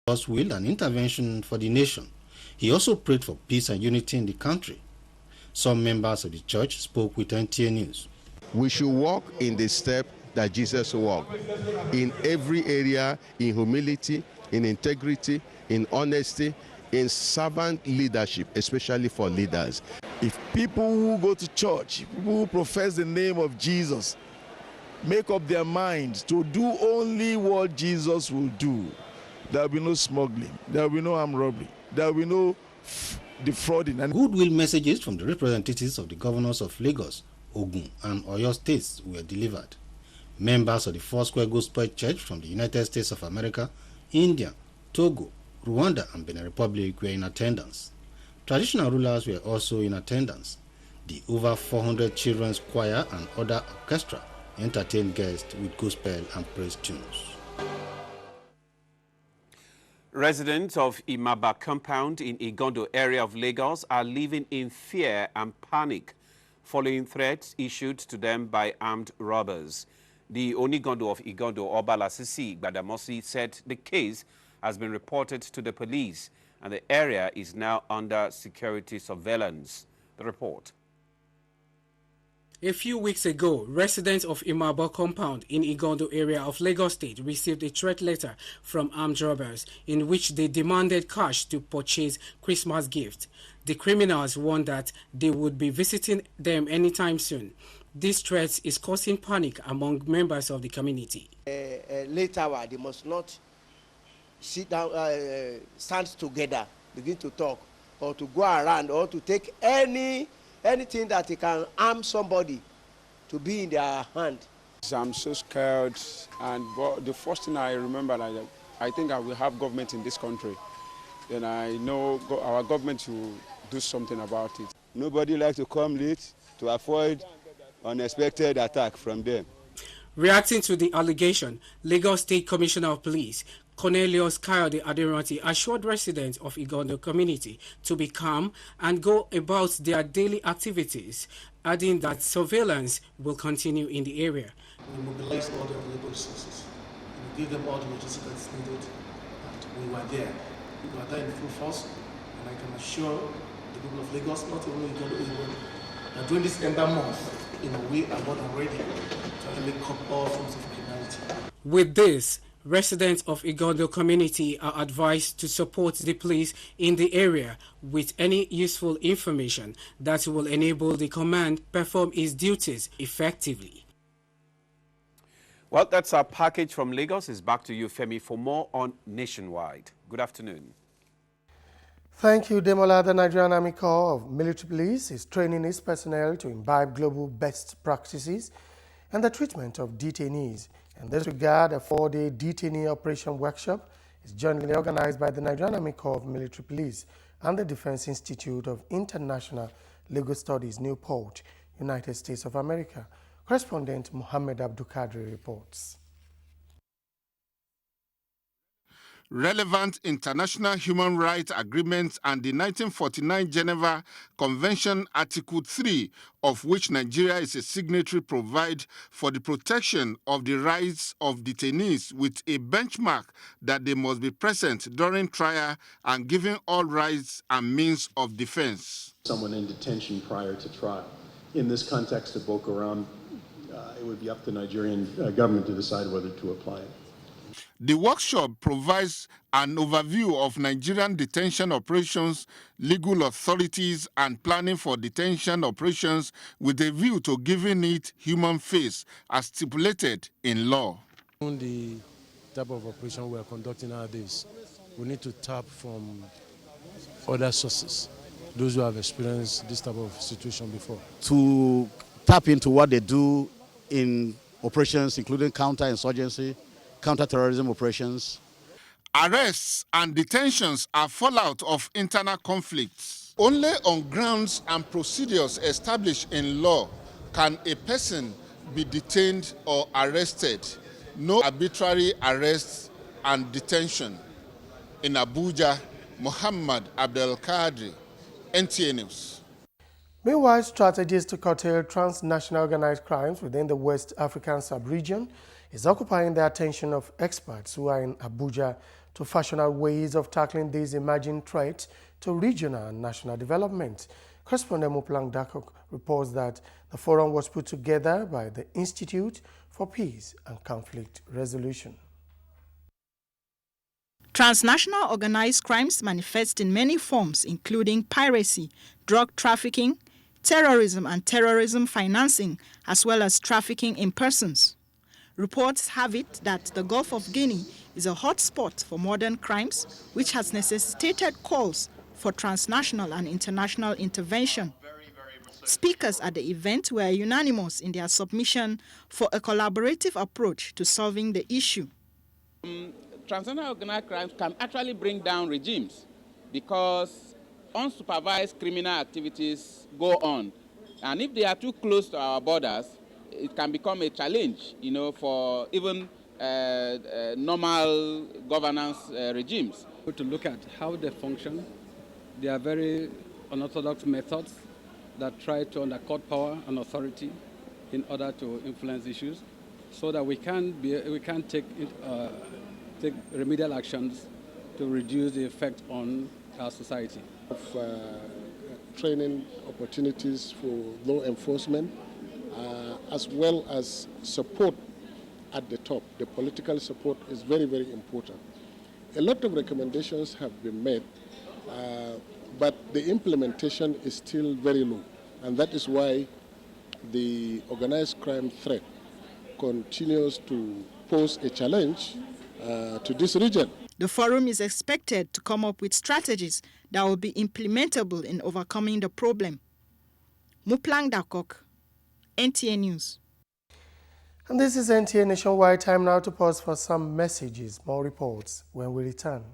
God's will and intervention for the nation. He also prayed for peace and unity in the country. Some members of the church spoke with NTA News. We should walk in the step that Jesus walked, in every area, in humility, in integrity, in honesty, in servant leadership, especially for leaders. If people who go to church, people who profess the name of Jesus, make up their minds to do only what Jesus will do, there will be no smuggling, there will be no armed robbery, there will be no defrauding. And goodwill messages from the representatives of the governors of Lagos, Ogun, and Oyo states were delivered. Members of the Foursquare Gospel Church from the United States of America, India, Togo, Rwanda, and Benin Republic were in attendance. Traditional rulers were also in attendance. The over 400 children's choir and other orchestra entertained guests with gospel and praise tunes. Residents of Imaba compound in Igondo area of Lagos are living in fear and panic following threats issued to them by armed robbers. The Onigondo of Igondo, Obalasisi Gbadamosi, said the case has been reported to the police and the area is now under security surveillance. The report. A few weeks ago, residents of Imaba compound in Igondo area of Lagos State received a threat letter from armed robbers in which they demanded cash to purchase Christmas gifts. The criminals warned that they would be visiting them anytime soon. This threat is causing panic among members of the community. Later, they must not sit down, stand together, begin to talk, or to go around, or to take anything that they can harm somebody to be in their hand. I'm so scared, and the first thing I remember, I think I will have government in this country. Then I know our government will do something about it. Nobody likes to come late to avoid unexpected attack from them. Reacting to the allegation, Lagos State Commissioner of Police Cornelius Kayode Aderanti assured residents of Igondo community to be calm and go about their daily activities, adding that surveillance will continue in the area. We mobilized all the available resources. We gave them all the logistics that's needed, and we were there. We were there in full force, and I can assure the people of Lagos, not only Igondo, that during this Ember month, we are more than ready to actually curb all forms of criminality. With this, residents of Igondo community are advised to support the police in the area with any useful information that will enable the command perform its duties effectively. Well, that's our package from Lagos. It's back to you, Femi, for more on Nationwide. Good afternoon. Thank you, Demola. The Nigerian Army Corps of Military Police is training its personnel to imbibe global best practices and the treatment of detainees. In this regard, a 4-day detainee operation workshop is jointly organized by the Nigerian Army Corps of Military Police and the Defense Institute of International Legal Studies, Newport, United States of America. Correspondent Mohammed Abdulkadir reports. Relevant international human rights agreements and the 1949 Geneva Convention Article 3, of which Nigeria is a signatory, provide for the protection of the rights of detainees with a benchmark that they must be present during trial and given all rights and means of defense. Someone in detention prior to trial. In this context of Boko Haram, it would be up to the Nigerian government to decide whether to apply it. The workshop provides an overview of Nigerian detention operations, legal authorities, and planning for detention operations with a view to giving it human face as stipulated in law. The type of operation we are conducting nowadays, we need to tap from other sources, those who have experienced this type of situation before. To tap into what they do in operations, including counterinsurgency, counter-terrorism operations. Arrests and detentions are fallout of internal conflicts. Only on grounds and procedures established in law can a person be detained or arrested. No arbitrary arrest and detention. In Abuja, Muhammad Abdelkadir, NTA News. Meanwhile, strategies to curtail transnational organized crimes within the West African sub-region is occupying the attention of experts who are in Abuja to fashion out ways of tackling these emerging threats to regional and national development. Correspondent Muplang Dakok reports that the forum was put together by the Institute for Peace and Conflict Resolution. Transnational organized crimes manifest in many forms, including piracy, drug trafficking, terrorism and terrorism financing, as well as trafficking in persons. Reports have it that the Gulf of Guinea is a hotspot for modern crimes, which has necessitated calls for transnational and international intervention. Speakers at the event were unanimous in their submission for a collaborative approach to solving the issue. Transnational organized crimes can actually bring down regimes because unsupervised criminal activities go on. And if they are too close to our borders, it can become a challenge, for even normal governance regimes. To look at how they function, they are very unorthodox methods that try to undercut power and authority in order to influence issues, so that we can take remedial actions to reduce the effect on our society. Training opportunities for law enforcement, as well as support at the top. The political support is very, very important. A lot of recommendations have been made, but the implementation is still very low, and that is why the organized crime threat continues to pose a challenge to this region. The forum is expected to come up with strategies that will be implementable in overcoming the problem. Muplang Dakok, NTA News. And this is NTA Nationwide. Time now to pause for some messages, more reports when we return.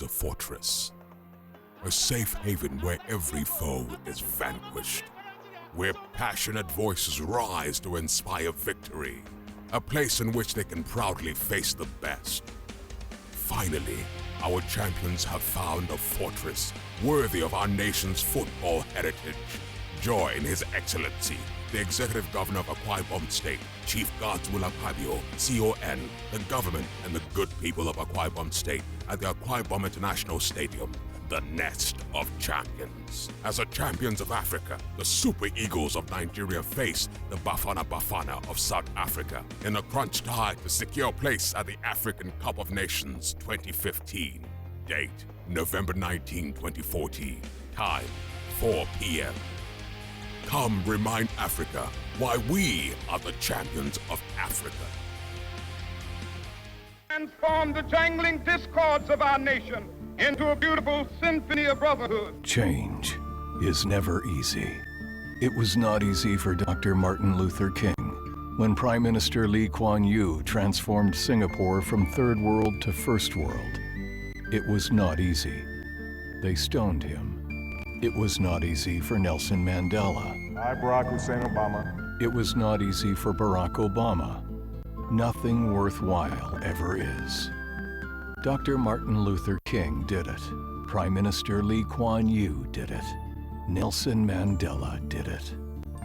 A fortress, a safe haven where every foe is vanquished, where passionate voices rise to inspire victory, a place in which they can proudly face the best. Finally, our champions have found a fortress worthy of our nation's football heritage. Join His Excellency, the Executive Governor of Akwa Ibom State, Chief Godswill Akpabio, CON, the government and the good people of Akwa Ibom State at the Akwa Ibom International Stadium, the nest of champions. As the champions of Africa, the Super Eagles of Nigeria face the Bafana Bafana of South Africa in a crunch tie to secure place at the African Cup of Nations 2015. Date, November 19, 2014. Time, 4 p.m. Come remind Africa why we are the champions of Africa. Transform the jangling discords of our nation into a beautiful symphony of brotherhood. Change is never easy. It was not easy for Dr. Martin Luther King when Prime Minister Lee Kuan Yew transformed Singapore from third world to first world. It was not easy. They stoned him. It was not easy for Nelson Mandela. I, Barack Hussein Obama. It was not easy for Barack Obama. Nothing worthwhile ever is. Dr. Martin Luther King did it. Prime Minister Lee Kuan Yew did it. Nelson Mandela did it.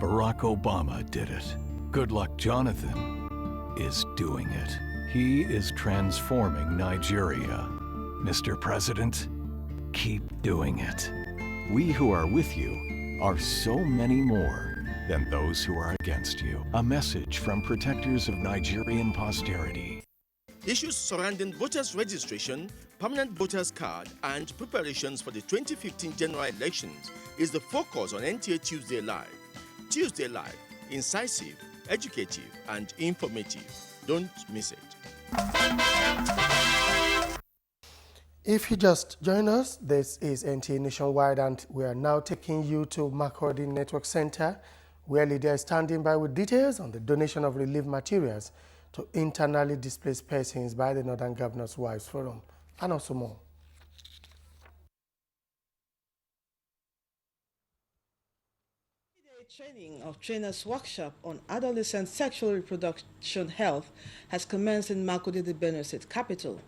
Barack Obama did it. Goodluck Jonathan is doing it. He is transforming Nigeria. Mr. President, keep doing it. We who are with you are so many more than those who are against you. A message from protectors of Nigerian posterity. Issues surrounding voters' registration, permanent voters' card, and preparations for the 2015 general elections is the focus on NTA Tuesday Live. Tuesday Live, incisive, educative, and informative. Don't miss it. If you just joined us, this is NTA Nationwide, and we are now taking you to Makurdi Network Center, where Lydia is standing by with details on the donation of relief materials to internally displaced persons by the Northern Governors' Wives Forum, and also more. Training of trainers workshop on adolescent sexual reproduction health has commenced in Makurdi, the Benue State capital.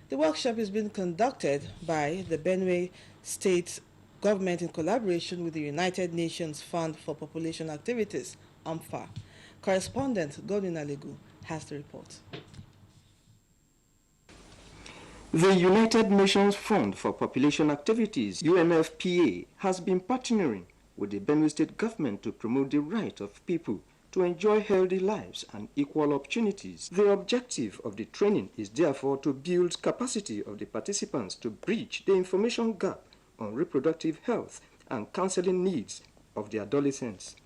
The workshop is being conducted by the Benue State government in collaboration with the United Nations Fund for Population Activities, UNFPA. Correspondent Godwin Alegu has the report. The United Nations Fund for Population Activities, UNFPA, has been partnering with the Benue State government to promote the right of people to enjoy healthy lives and equal opportunities. The objective of the training is therefore to build capacity of the participants to bridge the information gap on reproductive health and counseling needs of the adolescents.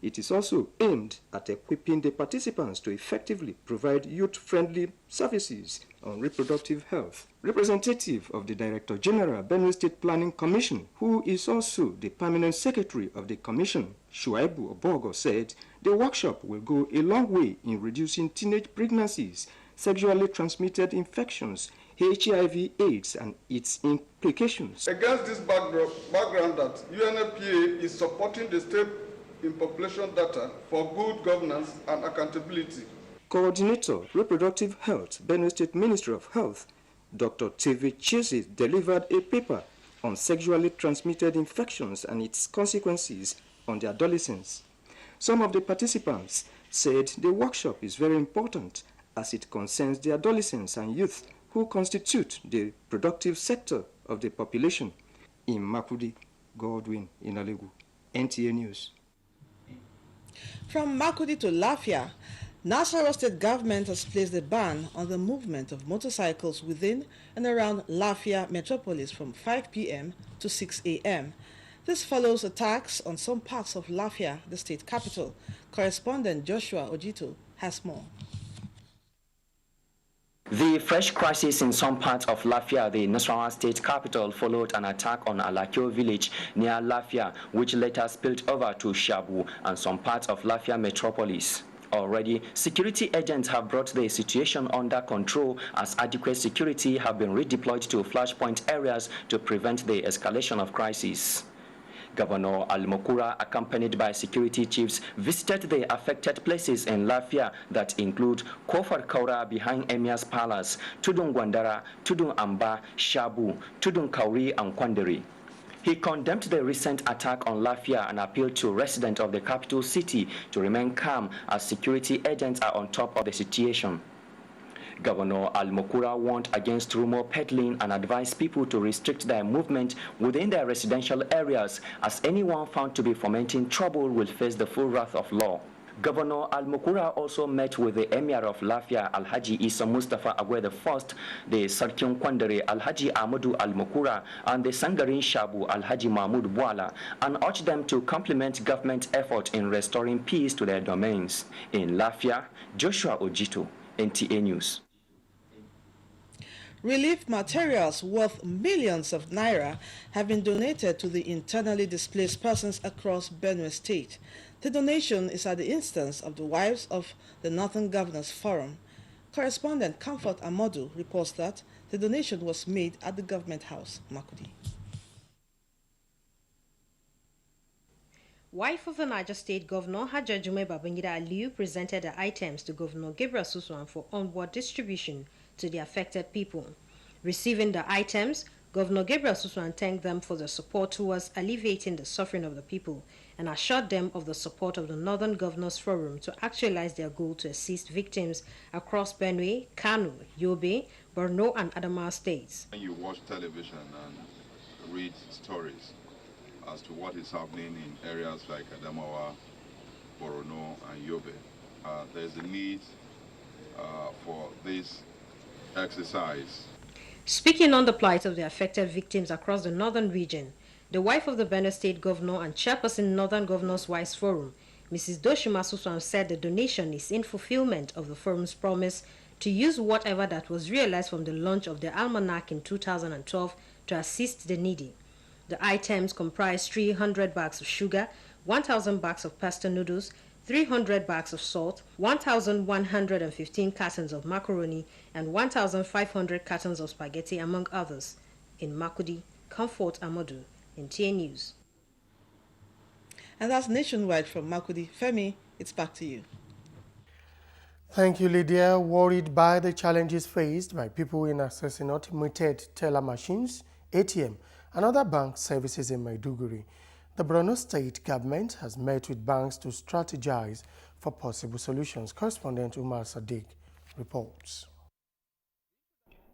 It is also aimed at equipping the participants to effectively provide youth-friendly services on reproductive health. Representative of the Director General, Benue State Planning Commission, who is also the Permanent Secretary of the Commission, Shuaibu Obogo, said the workshop will go a long way in reducing teenage pregnancies, sexually transmitted infections, HIV/AIDS, and its implications. Against this background that UNFPA is supporting the state in population data for good governance and accountability. Coordinator, Reproductive Health, Benue State Ministry of Health, Dr. TV Chese, delivered a paper on sexually transmitted infections and its consequences on the adolescents. Some of the participants said the workshop is very important as it concerns the adolescents and youth who constitute the productive sector of the population. In Makurdi, Godwin Inalegu, NTA News. From Makurdi to Lafia, Nasarawa State government has placed a ban on the movement of motorcycles within and around Lafia metropolis from 5 p.m. to 6 a.m. This follows attacks on some parts of Lafia, the state capital. Correspondent Joshua Ojito has more. The fresh crisis in some parts of Lafia, the Nasarawa state capital, followed an attack on Alakio village near Lafia, which later spilled over to Shabu and some parts of Lafia metropolis. Already, security agents have brought the situation under control as adequate security have been redeployed to flashpoint areas to prevent the escalation of crisis. Governor Al-Mokura, accompanied by security chiefs, visited the affected places in Lafia that include Kofar Kaura behind Emir's Palace, Tudun Gwandara, Tudun Amba, Shabu, Tudun Kauri, and Kwanderi. He condemned the recent attack on Lafia and appealed to residents of the capital city to remain calm as security agents are on top of the situation. Governor Al-Mokura warned against rumor peddling and advised people to restrict their movement within their residential areas, as anyone found to be fomenting trouble will face the full wrath of law. Governor Al-Mokura also met with the Emir of Lafia, Alhaji Isa Mustafa Agwe I, the Sarkin Kwandere, Alhaji Ahmadu Al-Mokura, and the Sangarin Shabu, Alhaji Mahmoud Bwala, and urged them to complement government effort in restoring peace to their domains. In Lafia, Joshua Ojito, NTA News. Relief materials worth millions of naira have been donated to the internally displaced persons across Benue State. The donation is at the instance of the wives of the Northern Governors Forum. Correspondent Comfort Amodu reports that the donation was made at the Government House, Makurdi. Wife of the Niger State Governor Hajjajume Babangida Aliyu presented the items to Governor Gabriel Suswan for onward distribution to the affected people. Receiving the items, Governor Gabriel Suswan thanked them for their support towards alleviating the suffering of the people and assured them of the support of the Northern Governors Forum to actualize their goal to assist victims across Benue, Kano, Yobe, Borno, and Adamawa states. When you watch television and read stories as to what is happening in areas like Adamawa, Borno, and Yobe, there's a need for this exercise. Speaking on the plight of the affected victims across the northern region, the wife of the Benue State Governor and chairperson Northern Governors Wives Forum, Mrs. Doshima Suswan, said the donation is in fulfillment of the forum's promise to use whatever that was realized from the launch of the almanac in 2012 to assist the needy. The items comprise 300 bags of sugar, 1,000 bags of pasta noodles, 300 bags of salt, 1,115 cartons of macaroni, and 1,500 cartons of spaghetti, among others. In Makudi, Comfort Amadou, NTA News. And that's nationwide from Makudi. Femi, it's back to you. Thank you, Lydia. Worried by the challenges faced by people in accessing automated teller machines, ATM, and other bank services in Maiduguri, the Borno State government has met with banks to strategize for possible solutions. Correspondent Umar Sadiq reports.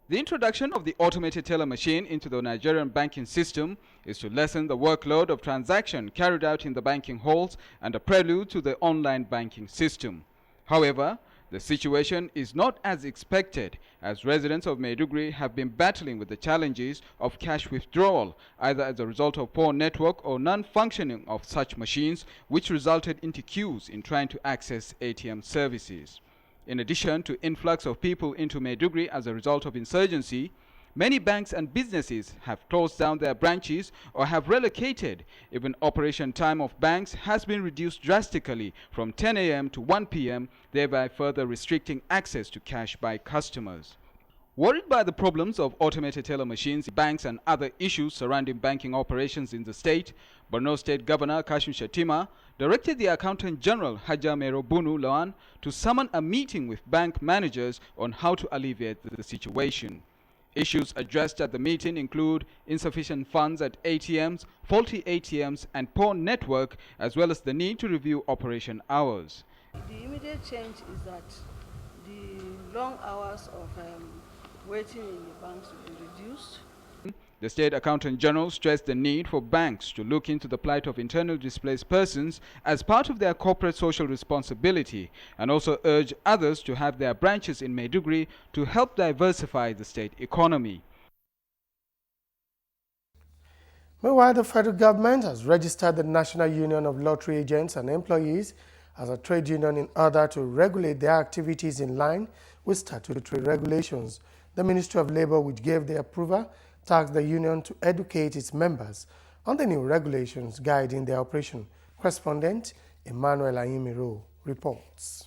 The introduction of the automated teller machine into the Nigerian banking system is to lessen the workload of transaction carried out in the banking halls and a prelude to the online banking system. However, the situation is not as expected, as residents of Maiduguri have been battling with the challenges of cash withdrawal, either as a result of poor network or non-functioning of such machines, which resulted into queues in trying to access ATM services. In addition to influx of people into Maiduguri as a result of insurgency, many banks and businesses have closed down their branches or have relocated. Even operation time of banks has been reduced drastically from 10 a.m. to 1 p.m., thereby further restricting access to cash by customers. Worried by the problems of automated teller machines, banks and other issues surrounding banking operations in the state, Borno State Governor Kashim Shettima directed the Accountant General Haja Mero Bunu Lawan to summon a meeting with bank managers on how to alleviate the situation. Issues addressed at the meeting include insufficient funds at ATMs, faulty ATMs, and poor network, as well as the need to review operation hours. The immediate change is that the long hours of waiting in the banks will be reduced. The State Accountant General stressed the need for banks to look into the plight of internally displaced persons as part of their corporate social responsibility, and also urged others to have their branches in Maiduguri to help diversify the state economy. Meanwhile, the federal government has registered the National Union of Lottery Agents and Employees as a trade union in order to regulate their activities in line with statutory regulations. The Ministry of Labour, which gave the approval, tasked the union to educate its members on the new regulations guiding their operation. Correspondent Emmanuel Ayimiro reports.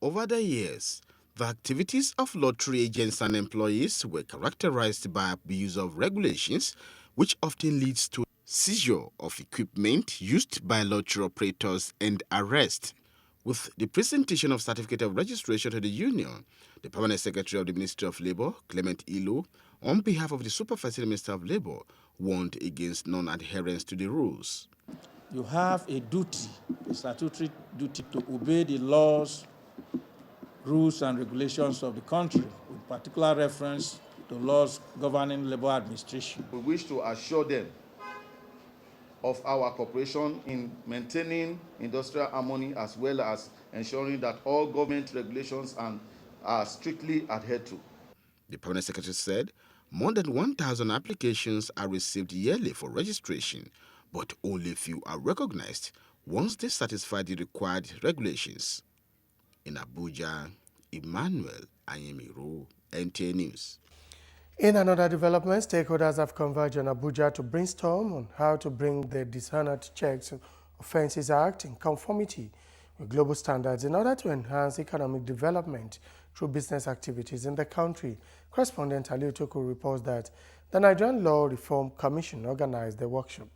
Over the years, the activities of lottery agents and employees were characterized by abuse of regulations, which often leads to seizure of equipment used by lottery operators and arrest. With the presentation of certificate of registration to the union, the Permanent Secretary of the Ministry of Labour, Clement Ilo, on behalf of the Supervisory Minister of Labour, warned against non-adherence to the rules. You have a duty, a statutory duty, to obey the laws, rules and regulations of the country, with particular reference to laws governing labor administration. We wish to assure them of our cooperation in maintaining industrial harmony, as well as ensuring that all government regulations are strictly adhered to. The Permanent Secretary said more than 1,000 applications are received yearly for registration, but only few are recognized once they satisfy the required regulations. In Abuja, Emmanuel Ayemiro, NTA News. In another development, stakeholders have converged on Abuja to brainstorm on how to bring the Dishonored Checks Offences Act in conformity with global standards in order to enhance economic development through business activities in the country. Correspondent Ali Otoku reports that the Nigerian Law Reform Commission organized the workshop.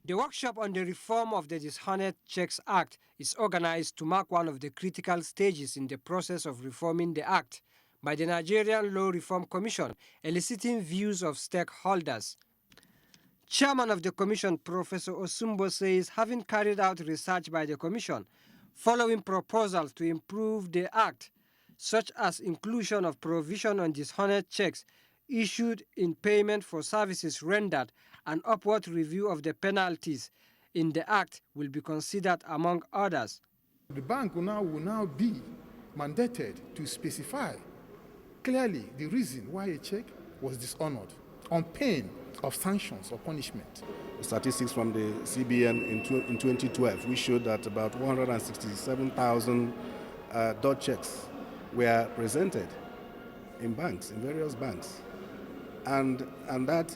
The workshop on the reform of the Dishonest Checks Act is organized to mark one of the critical stages in the process of reforming the Act by the Nigerian Law Reform Commission, eliciting views of stakeholders. Chairman of the Commission, Professor Osumbo, says having carried out research by the Commission following proposals to improve the Act, such as inclusion of provision on dishonest checks issued in payment for services rendered, and upward review of the penalties in the Act will be considered among others. The bank will now be mandated to specify clearly the reason why a check was dishonored on pain of sanctions or punishment. Statistics from the CBN in 2012, we showed that about 167,000 dot checks were presented in banks, in various banks. And that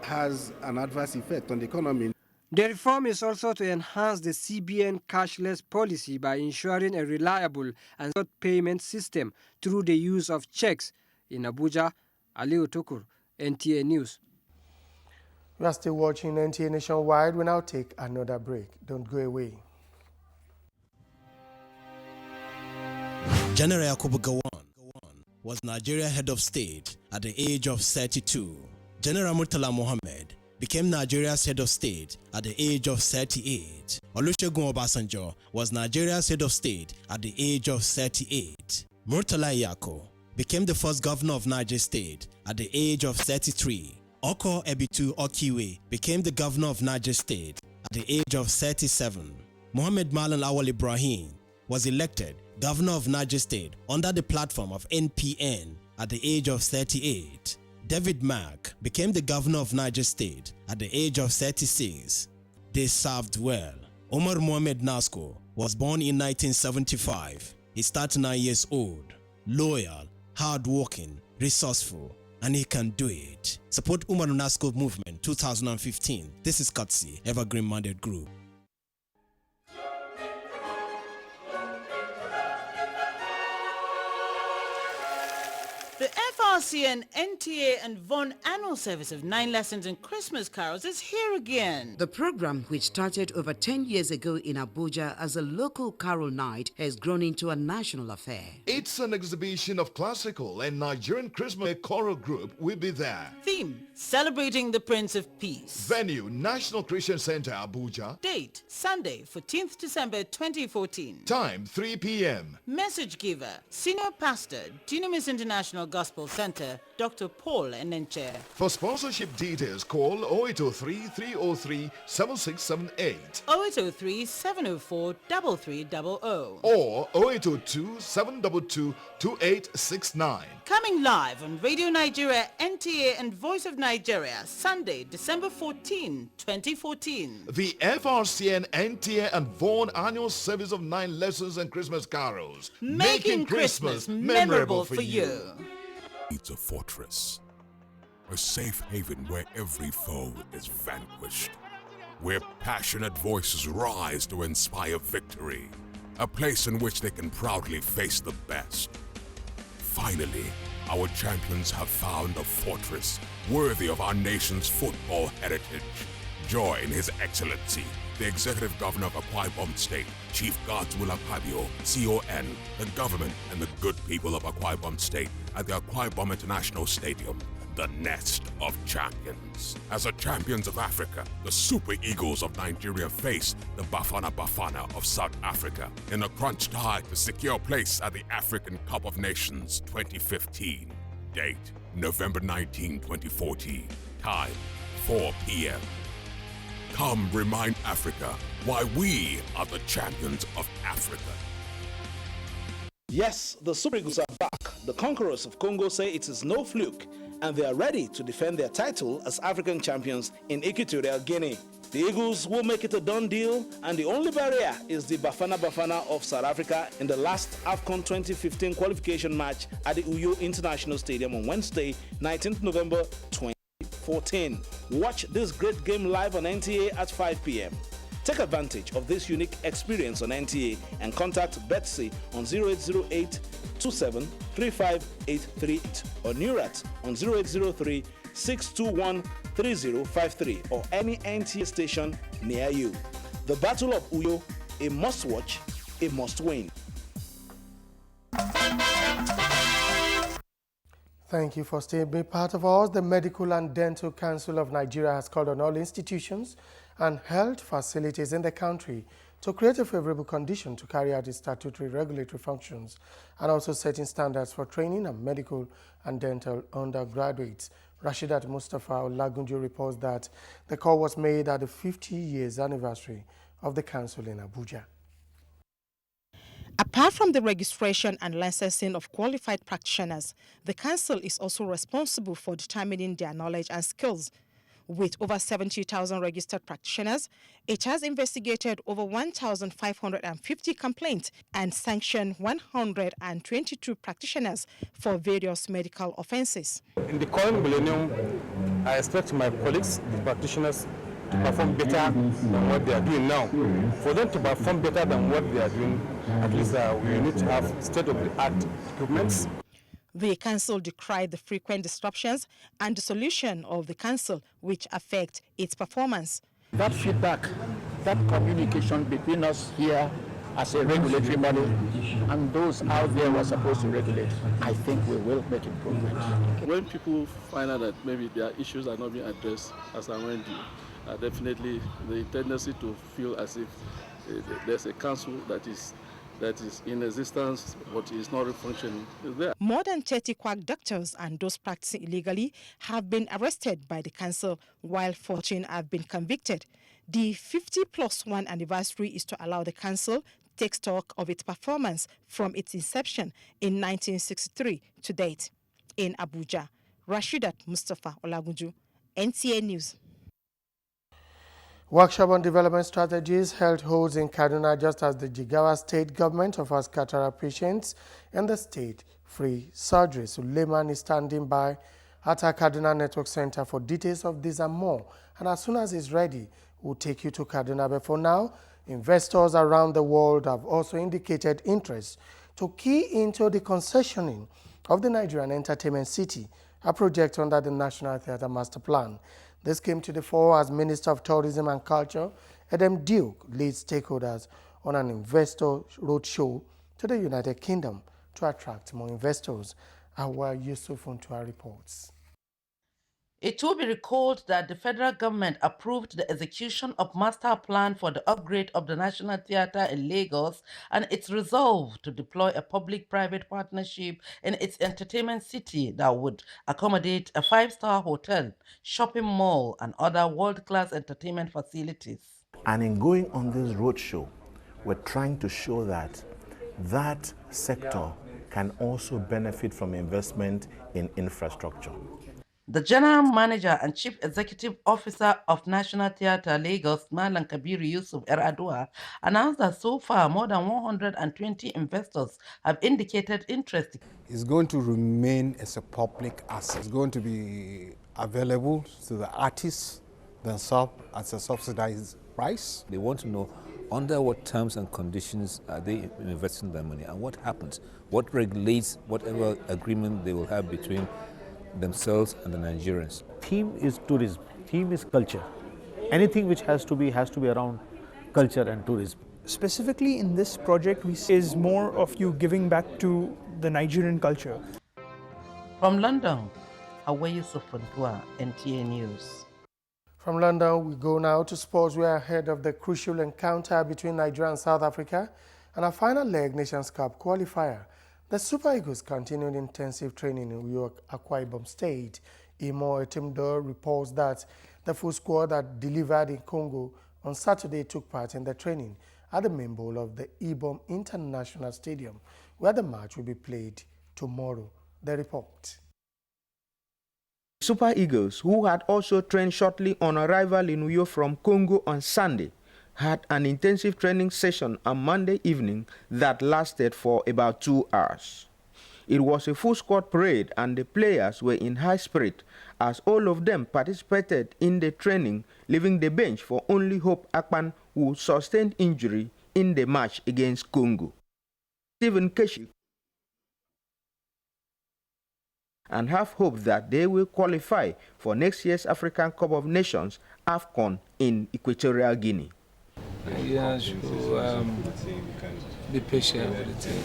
has an adverse effect on the economy. The reform is also to enhance the CBN cashless policy by ensuring a reliable and short payment system through the use of checks. In Abuja, Aliu Tukur, NTA News. You are still watching NTA Nationwide. We now take another break. Don't go away. General Yakubu Gowon was Nigeria head of state at the age of 32. General Murtala Mohammed became Nigeria's head of state at the age of 38. Olusegun Obasanjo was Nigeria's head of state at the age of 38. Murtala Iyako became the first governor of Niger State at the age of 33. Oko Ebitu Okiwe became the governor of Niger State at the age of 37. Mohammed Malan Awal Ibrahim was elected governor of Niger State under the platform of NPN at the age of 38. David Mark became the governor of Niger State at the age of 36. They served well. Omar Mohamed Nasko was born in 1975. He's 39 years old, loyal, hardworking, resourceful, and he can do it. Support Umar Nasko Movement 2015. This is courtesy Evergreen Mandate Group. The FRCN, NTA and VON annual service of 9 lessons and Christmas carols is here again. The program, which started over 10 years ago in Abuja as a local carol night, has grown into a national affair. It's an exhibition of classical and Nigerian Christmas choral group will be there. Theme, celebrating the Prince of Peace. Venue, National Christian Center, Abuja. Date, Sunday, 14th December 2014. Time, 3 p.m. Message giver, Senior Pastor, Dunamis International Gospel Center, Dr. Paul Enenche. For sponsorship details, call 0803-303-7678 0803-704-3300 or 0802-722-2869. Coming live on Radio Nigeria, NTA and Voice of Nigeria, Sunday, December 14, 2014. The FRCN, NTA and VON annual service of 9 lessons and Christmas carols. Making Christmas memorable for you. It's a fortress, a safe haven where every foe is vanquished, where passionate voices rise to inspire victory, a place in which they can proudly face the best. Finally, our champions have found a fortress worthy of our nation's football heritage. Join His Excellency, the Executive Governor of Akwa Ibom State, Chief Godswill Akpabio, CON, the government and the good people of Akwa Ibom State at the Akwa Ibom International Stadium, the nest of champions. As the champions of Africa, the Super Eagles of Nigeria face the Bafana Bafana of South Africa in a crunch tie to secure place at the African Cup of Nations 2015. Date, November 19, 2014. Time, 4 p.m. Come remind Africa why we are the champions of Africa. Yes, the Super Eagles are back. The conquerors of Congo say it is no fluke, and they are ready to defend their title as African champions in Equatorial Guinea. The Eagles will make it a done deal, and the only barrier is the Bafana Bafana of South Africa in the last AFCON 2015 qualification match at the Uyo International Stadium on Wednesday, 19th November 2014. Watch this great game live on NTA at 5 p.m. Take advantage of this unique experience on NTA and contact Betsy on 0808 27 35838 or Nurat on 0803 621-3053 or any NTA station near you. The Battle of Uyo, a must-watch, a must-win. Thank you for staying being part of us. The Medical and Dental Council of Nigeria has called on all institutions and health facilities in the country to create a favorable condition to carry out its statutory regulatory functions and also setting standards for training and medical and dental undergraduates. Rashidat Mustafa Olagunju reports that the call was made at the 50 years anniversary of the council in Abuja. Apart from the registration and licensing of qualified practitioners, the council is also responsible for determining their knowledge and skills. With over 70,000 registered practitioners, it has investigated over 1,550 complaints and sanctioned 122 practitioners for various medical offenses. In the current millennium, I expect my colleagues, the practitioners, to perform better than what they are doing now. For them to perform better than what they are doing, at least we need to have state-of-the-art equipment. The council decried the frequent disruptions and dissolution of the council, which affect its performance. That feedback, that communication between us here as a regulatory body and those out there who are supposed to regulate, I think we will make improvement. When people find out that maybe their issues are not being addressed as and when due, definitely the tendency to feel as if there's a council that is in existence but is not functioning is there. More than 30 quack doctors and those practicing illegally have been arrested by the council, while 14 have been convicted. The 50+1 anniversary is to allow the council take stock of its performance from its inception in 1963 to date. In Abuja, Rashidat Mustafa Olagunju, NTA News. Workshop on development strategies held holds in Kaduna just as the Jigawa state government offers cataract patients in the state free surgery. Suleiman is standing by at our Kaduna Network Center for details of this and more. And as soon as he's ready, we'll take you to Kaduna. But for now, investors around the world have also indicated interest to key into the concessioning of the Nigerian Entertainment City, a project under the National Theatre Master Plan. This came to the fore as Minister of Tourism and Culture, Edem Duke, leads stakeholders on an investor roadshow to the United Kingdom to attract more investors. Awa Yusuf onto our reports. It will be recalled that the federal government approved the execution of master plan for the upgrade of the National Theatre in Lagos and its resolve to deploy a public-private partnership in its entertainment city that would accommodate a 5-star hotel, shopping mall, and other world-class entertainment facilities. And in going on this roadshow, we're trying to show that that sector can also benefit from investment in infrastructure. The General Manager and Chief Executive Officer of National Theatre Lagos, Malam Kabiru Yusuf Eradua, announced that so far more than 120 investors have indicated interest. It's going to remain as a public asset. It's going to be available to the artists themselves at a subsidized price. They want to know under what terms and conditions are they investing their money and what happens, what regulates whatever agreement they will have between themselves and the Nigerians. Theme is tourism, theme is culture. Anything which has to be around culture and tourism. Specifically in this project, we see is more of you giving back to the Nigerian culture. From London, Awa Yusuf Fontua, NTA News. From London, we go now to sports. We are ahead of the crucial encounter between Nigeria and South Africa and a final leg Nations Cup qualifier. The Super Eagles continued intensive training in Uyo Akwa Ibom State. Imo Etimdo reports that the full squad that delivered in Congo on Saturday took part in the training at the main bowl of the Ibom International Stadium, where the match will be played tomorrow. The report. Super Eagles, who had also trained shortly on arrival in Uyo from Congo on Sunday, had an intensive training session on Monday evening that lasted for about 2 hours. It was a full squad parade and the players were in high spirit as all of them participated in the training, leaving the bench for only Hope Akpan, who sustained injury in the match against Congo. Stephen Keshi and have hope that they will qualify for next year's African Cup of Nations, AFCON, in Equatorial Guinea. Nigerians should be patient with the team,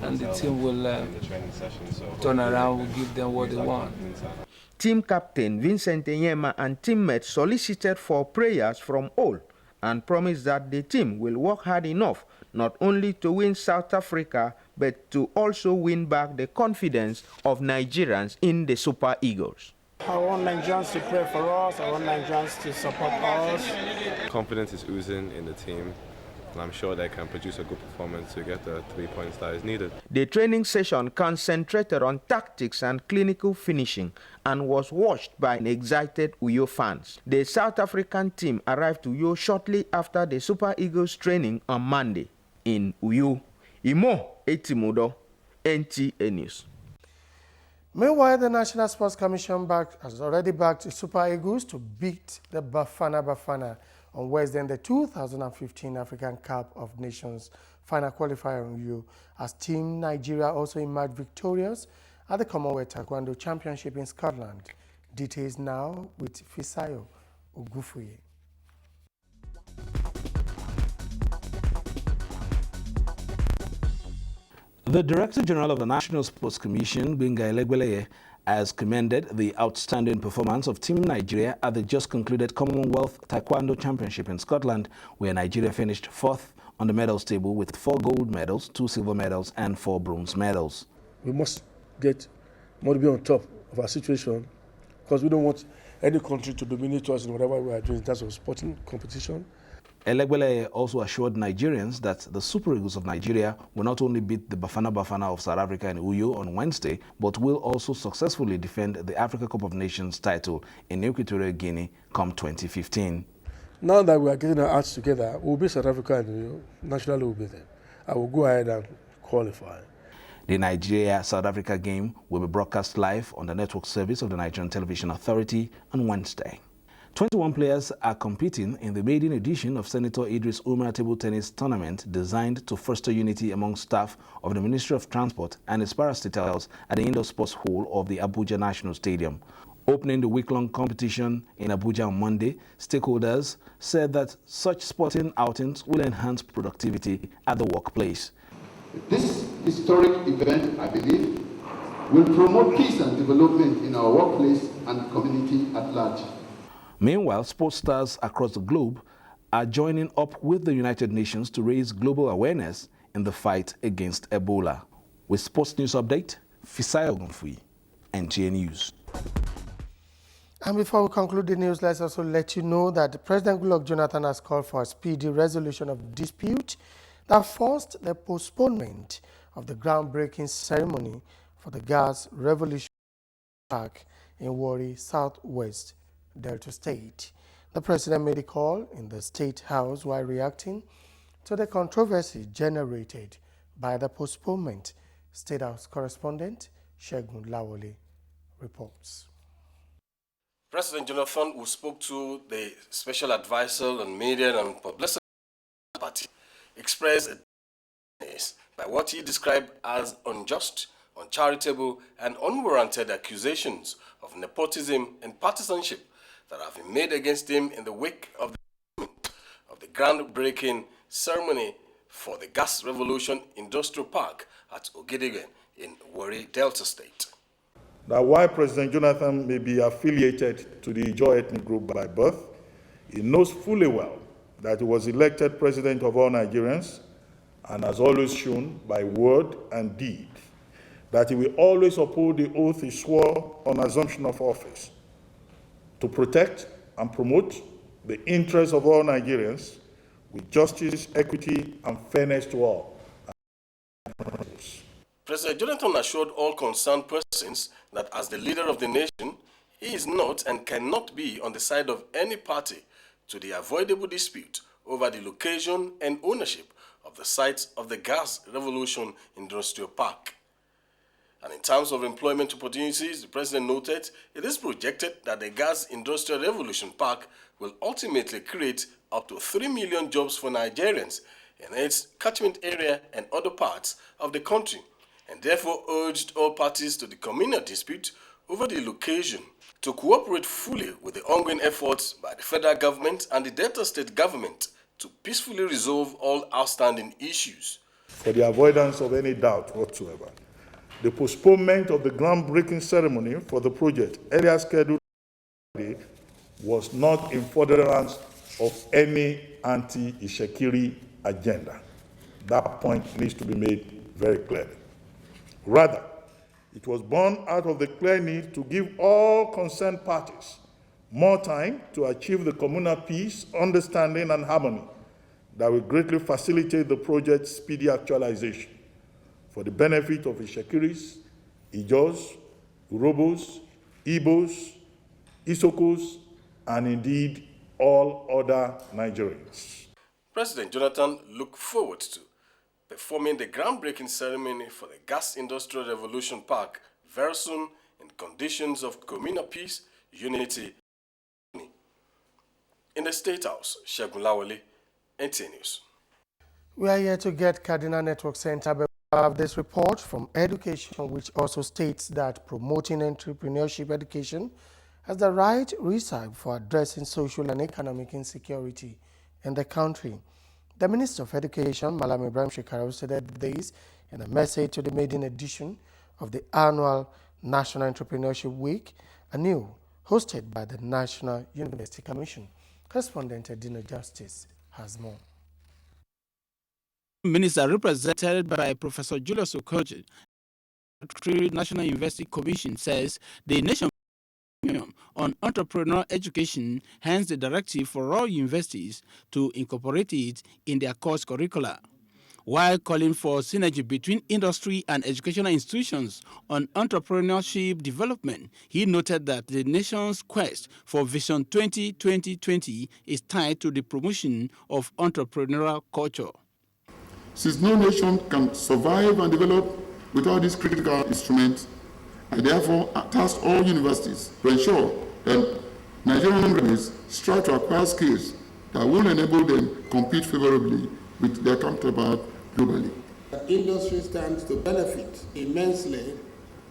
and the team will turn around, will give them what they want. Team captain Vincent Enyema and teammates solicited for prayers from all and promised that the team will work hard enough not only to win South Africa, but to also win back the confidence of Nigerians in the Super Eagles. I want Nigerians to pray for us. I want Nigerians to support us. Confidence is oozing in the team, and I'm sure they can produce a good performance to get the 3 points that is needed. The training session concentrated on tactics and clinical finishing and was watched by excited Uyo fans. The South African team arrived to Uyo shortly after the Super Eagles training on Monday. In Uyo, Imo Etimodo, NTA News. Meanwhile, the National Sports Commission has already backed the Super Eagles to beat the Bafana on Wednesday in the 2015 African Cup of Nations final qualifier on Uyo, as Team Nigeria also emerged victorious at the Commonwealth Taekwondo Championship in Scotland. Details now with Fisayo Ogufuye. The Director General of the National Sports Commission, Gbenga Elegbeleye, has commended the outstanding performance of Team Nigeria at the just concluded Commonwealth Taekwondo Championship in Scotland, where Nigeria finished 4th on the medals table with 4 gold medals, 2 silver medals, and 4 bronze medals. We must get more to be on top of our situation, because we don't want any country to dominate us in whatever we are doing in terms of sporting competition. Elegbeleye also assured Nigerians that the Super Eagles of Nigeria will not only beat the Bafana of South Africa in Uyo on Wednesday, but will also successfully defend the Africa Cup of Nations title in Equatorial Guinea come 2015. Now that we are getting our acts together, we'll be South Africa and Uyo. Nationally we'll be there. I will go ahead and qualify. The Nigeria-South Africa game will be broadcast live on the network service of the Nigerian Television Authority on Wednesday. 21 players are competing in the maiden edition of Senator Idris Umar Table Tennis Tournament, designed to foster unity among staff of the Ministry of Transport and its parastatals at the Indoor Sports Hall of the Abuja National Stadium. Opening the week-long competition in Abuja on Monday, stakeholders said that such sporting outings will enhance productivity at the workplace. This historic event, I believe, will promote peace and development in our workplace and community at large. Meanwhile, sports stars across the globe are joining up with the United Nations to raise global awareness in the fight against Ebola. With Sports News Update, Fisayo Ogunfuyi, NTA News. And before we conclude the news, let's also let you know that President Goodluck Jonathan has called for a speedy resolution of the dispute that forced the postponement of the groundbreaking ceremony for the Gas Revolution Park in Warri, Southwest Delta State. The president made a call in the State House while reacting to the controversy generated by the postponement. State House correspondent Shegun Lawole reports. President Jonathan, who spoke to the Special Advisor on Media and Publicity Party, expressed sadness by what he described as unjust, uncharitable, and unwarranted accusations of nepotism and partisanship that have been made against him in the wake of the groundbreaking ceremony for the Gas Revolution Industrial Park at Ogideghe in Warri, Delta State. That while President Jonathan may be affiliated to the Ijaw ethnic group by birth, he knows fully well that he was elected president of all Nigerians and has always shown by word and deed that he will always uphold the oath he swore on assumption of office to protect and promote the interests of all Nigerians with justice, equity, and fairness to all. President Jonathan assured all concerned persons that as the leader of the nation, he is not and cannot be on the side of any party to the avoidable dispute over the location and ownership of the site of the Gas Revolution Industrial Park. And in terms of employment opportunities, the president noted it is projected that the Gas Industrial Revolution Park will ultimately create up to 3 million jobs for Nigerians in its catchment area and other parts of the country, and therefore urged all parties to the communal dispute over the location to cooperate fully with the ongoing efforts by the federal government and the Delta State government to peacefully resolve all outstanding issues. For the avoidance of any doubt whatsoever, the postponement of the groundbreaking ceremony for the project earlier scheduled was not in furtherance of any anti-Ishekiri agenda. That point needs to be made very clearly. Rather, it was born out of the clear need to give all concerned parties more time to achieve the communal peace, understanding, and harmony that will greatly facilitate the project's speedy actualization for the benefit of Ishekiris, Ijos, Urobos, Igbos, Isokos, and indeed all other Nigerians. President Jonathan looked forward to performing the groundbreaking ceremony for the Gas Industrial Revolution Park very soon in conditions of communal peace, unity. In the State House, Segun Lawale, NTA News. We are here to get Cardinal Network Center, but we have this report from Education, which also states that promoting entrepreneurship education has the right recipe for addressing social and economic insecurity in the country. The Minister of Education, Malam Ibrahim Shekarau, stated this in a message to the maiden edition of the annual National Entrepreneurship Week, anew hosted by the National University Commission. Correspondent Edina Justice has more. Minister represented by Professor Julius Okoji, National University Commission, says the nation on entrepreneurial education, hence the directive for all universities to incorporate it in their course curricula. While calling for synergy between industry and educational institutions on entrepreneurship development, he noted that the nation's quest for Vision 2020 is tied to the promotion of entrepreneurial culture. Since no nation can survive and develop without these critical instruments, I therefore task all universities to ensure that Nigerian graduates strive to acquire skills that will enable them to compete favorably with their counterparts globally. The industry stands to benefit immensely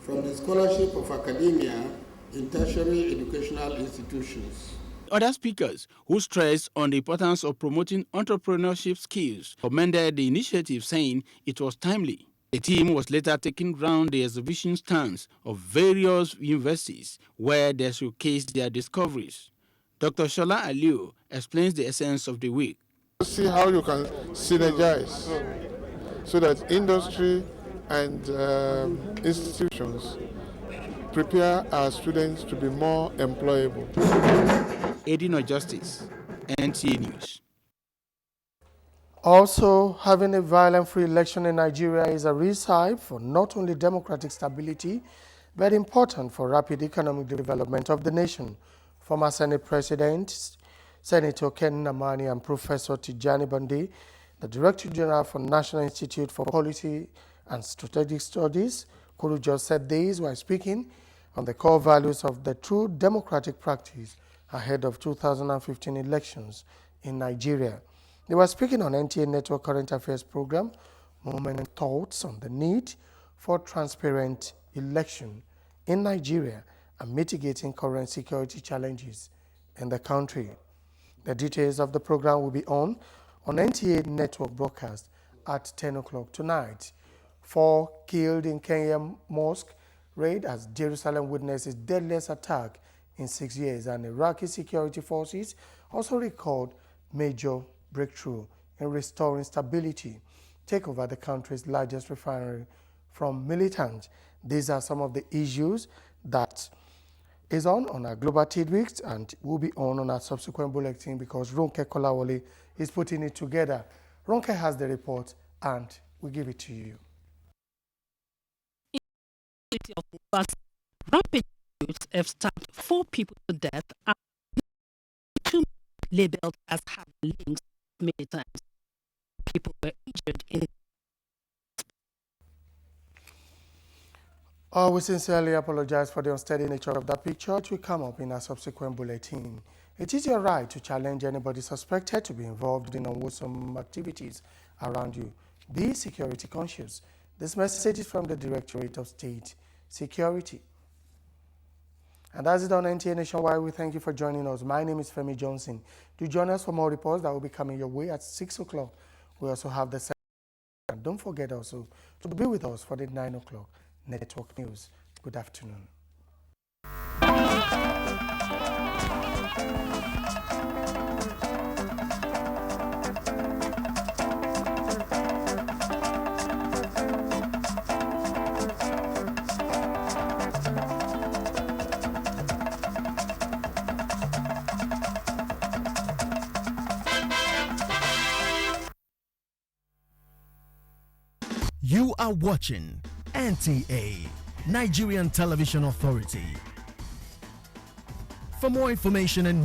from the scholarship of academia in tertiary educational institutions. Other speakers who stressed on the importance of promoting entrepreneurship skills commended the initiative, saying it was timely. The team was later taken round the exhibition stands of various universities where they showcased their discoveries. Dr. Shola Aliu explains the essence of the week. See how you can synergize so that industry and institutions prepare our students to be more employable. Edino Justice, NTA News. Also, having a violent-free election in Nigeria is a recipe for not only democratic stability, but important for rapid economic development of the nation. Former Senate President Senator Ken Namani and Professor Tijani Bande, the Director General for National Institute for Policy and Strategic Studies, Kuru just said this while speaking on the core values of the true democratic practice ahead of 2015 elections in Nigeria. They were speaking on NTA Network Current Affairs program, Moment and Thoughts on the need for transparent election in Nigeria and mitigating current security challenges in the country. The details of the program will be on NTA Network broadcast at 10 o'clock tonight. 4 killed in Kenya mosque raid as Jerusalem witnesses deadliest attack in 6 years, and Iraqi security forces also record major breakthrough in restoring stability, take over the country's largest refinery from militants. These are some of the issues that is on our Global Tidbits and will be on our subsequent bulletin because Ronke Kolawole is putting it together. Ronke has the report and we give it to you. Rampage have stabbed 4 people to death and 2 labeled as having links many times. People were injured in. We sincerely apologize for the unsteady nature of that picture. It will come up in our subsequent bulletin. It is your right to challenge anybody suspected to be involved in unwholesome activities around you. Be security conscious. This message is from the Directorate of State Security. And that's it on NTA Nationwide. We thank you for joining us. My name is Femi Johnson. Do join us for more reports that will be coming your way at 6 o'clock. We also have the and don't forget also to be with us for the 9 o'clock network news. Good afternoon. You are watching NTA, Nigerian Television Authority. For more information and